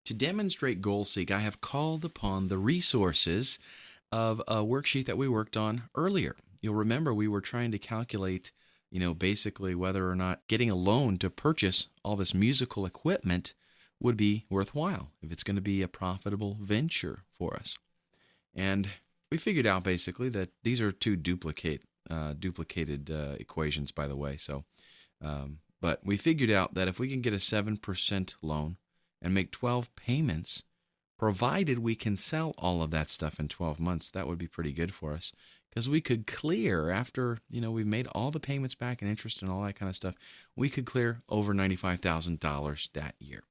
To demonstrate GoalSeek, I have called upon the resources of a worksheet that we worked on earlier. You'll remember we were trying to calculate, basically whether or not getting a loan to purchase all this musical equipment would be worthwhile, if it's going to be a profitable venture for us. And we figured out basically that these are two duplicated equations, by the way. But we figured out that if we can get a 7% loan and make 12 payments, provided we can sell all of that stuff in 12 months, that would be pretty good for us, because we could clear after, we've made all the payments back and interest and all that kind of stuff, we could clear over $95,000 that year.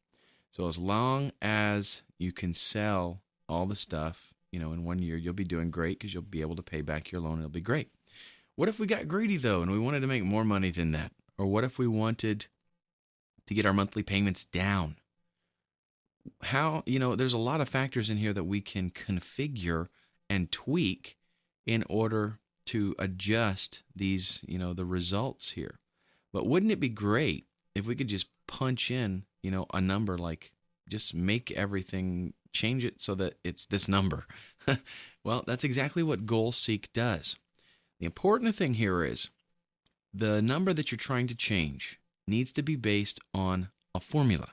So as long as you can sell all the stuff, in 1 year, you'll be doing great because you'll be able to pay back your loan. It'll be great. What if we got greedy, though, and we wanted to make more money than that? Or what if we wanted to get our monthly payments down? There's a lot of factors in here that we can configure and tweak in order to adjust these, the results here. But wouldn't it be great if we could just punch in, a number, like just make everything, change it so that it's this number? Well, that's exactly what GoalSeek does. The important thing here is the number that you're trying to change needs to be based on a formula.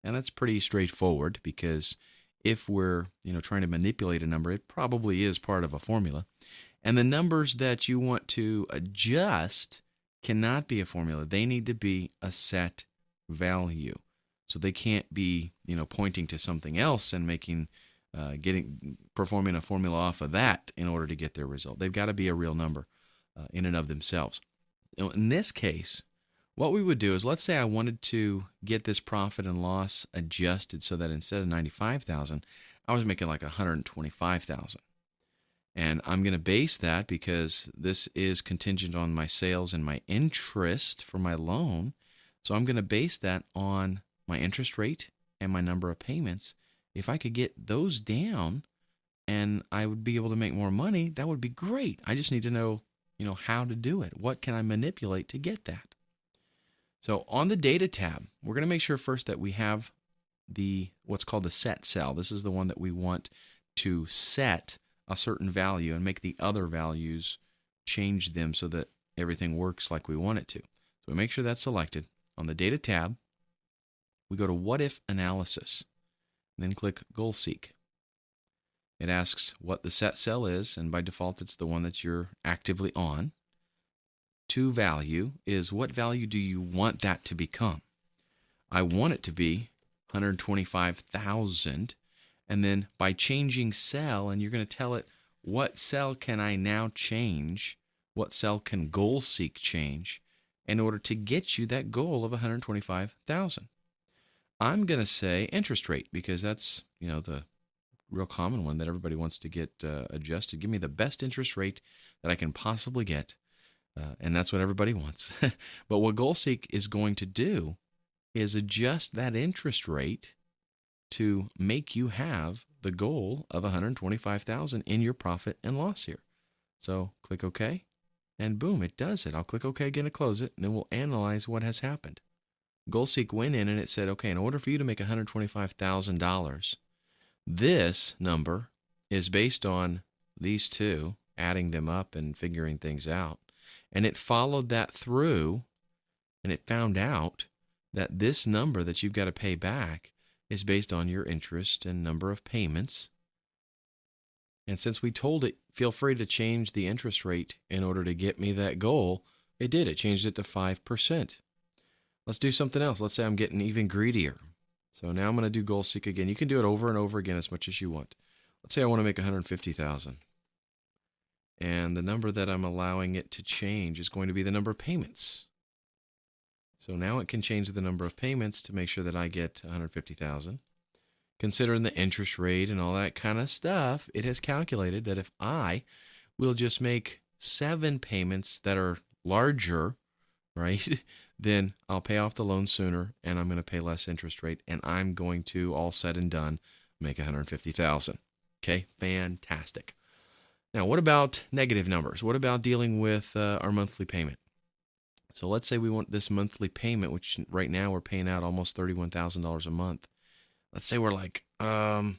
And that's pretty straightforward, because if we're, trying to manipulate a number, it probably is part of a formula. And the numbers that you want to adjust cannot be a formula. They need to be a set value. So they can't be, pointing to something else and performing a formula off of that in order to get their result. They've got to be a real number in and of themselves. In this case, what we would do is, let's say I wanted to get this profit and loss adjusted so that instead of 95,000, I was making like 125,000. And I'm going to base that, because this is contingent on my sales and my interest for my loan. So I'm going to base that on my interest rate and my number of payments. If I could get those down and I would be able to make more money, that would be great. I just need to know, how to do it. What can I manipulate to get that? So on the data tab, we're going to make sure first that we have what's called the set cell. This is the one that we want to set a certain value and make the other values, change them so that everything works like we want it to. So we make sure that's selected. On the data tab, we go to what if analysis, and then click GoalSeek. It asks what the set cell is, and by default, it's the one that you're actively on. To value is, what value do you want that to become? I want it to be 125,000. And then by changing cell, and you're going to tell it, what cell can I now change? What cell can GoalSeek change in order to get you that goal of 125,000? I'm going to say interest rate, because that's, the real common one that everybody wants to get adjusted. Give me the best interest rate that I can possibly get. And that's what everybody wants. But what GoalSeek is going to do is adjust that interest rate to make you have the goal of 125,000 in your profit and loss here. So click OK, and boom, it does it. I'll click OK again to close it, and then we'll analyze what has happened. GoalSeek went in and it said, okay, in order for you to make $125,000, this number is based on these two, adding them up and figuring things out. And it followed that through, and it found out that this number that you've got to pay back is based on your interest and number of payments. And since we told it, feel free to change the interest rate in order to get me that goal, it did. It changed it to 5%. Let's do something else. Let's say I'm getting even greedier. So now I'm going to do GoalSeek again. You can do it over and over again as much as you want. Let's say I want to make 150,000. And the number that I'm allowing it to change is going to be the number of payments. So now it can change the number of payments to make sure that I get 150,000. Considering the interest rate and all that kind of stuff, it has calculated that if I will just make 7 payments that are larger, right, then I'll pay off the loan sooner, and I'm going to pay less interest rate, and I'm going to, all said and done, make 150,000. Okay, fantastic. Now, what about negative numbers? What about dealing with our monthly payment? So let's say we want this monthly payment, which right now we're paying out almost $31,000 a month. let's say we're like, I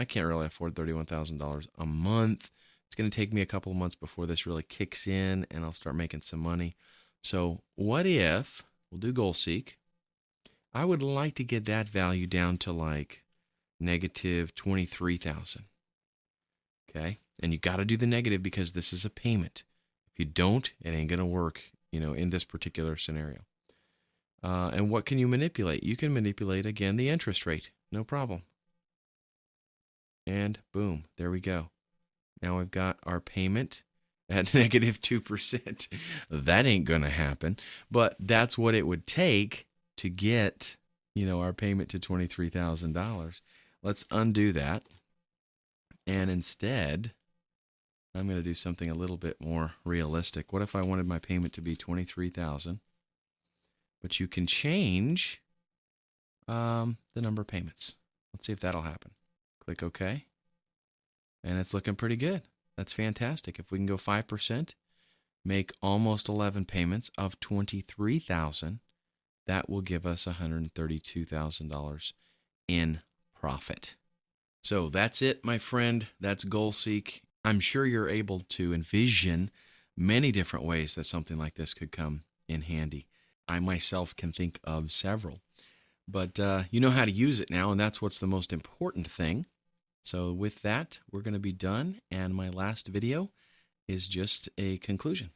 can't really afford $31,000 a month. It's going to take me a couple of months before this really kicks in and I'll start making some money. So what if we'll do goal seek? I would like to get that value down to like negative 23,000. Okay. And you got to do the negative because this is a payment. If you don't, it ain't going to work, in this particular scenario. And what can you manipulate? You can manipulate, again, the interest rate. No problem. And boom, there we go. Now we've got our payment at negative 2%. That ain't going to happen. But that's what it would take to get, our payment to $23,000. Let's undo that. And instead, I'm going to do something a little bit more realistic. What if I wanted my payment to be $23,000? But you can change the number of payments. Let's see if that'll happen. Click OK. And it's looking pretty good. That's fantastic. If we can go 5%, make almost 11 payments of $23,000, that will give us $132,000 in profit. So that's it, my friend. That's GoalSeek. I'm sure you're able to envision many different ways that something like this could come in handy. I myself can think of several. But you know how to use it now, and that's what's the most important thing. So with that, we're going to be done, and my last video is just a conclusion.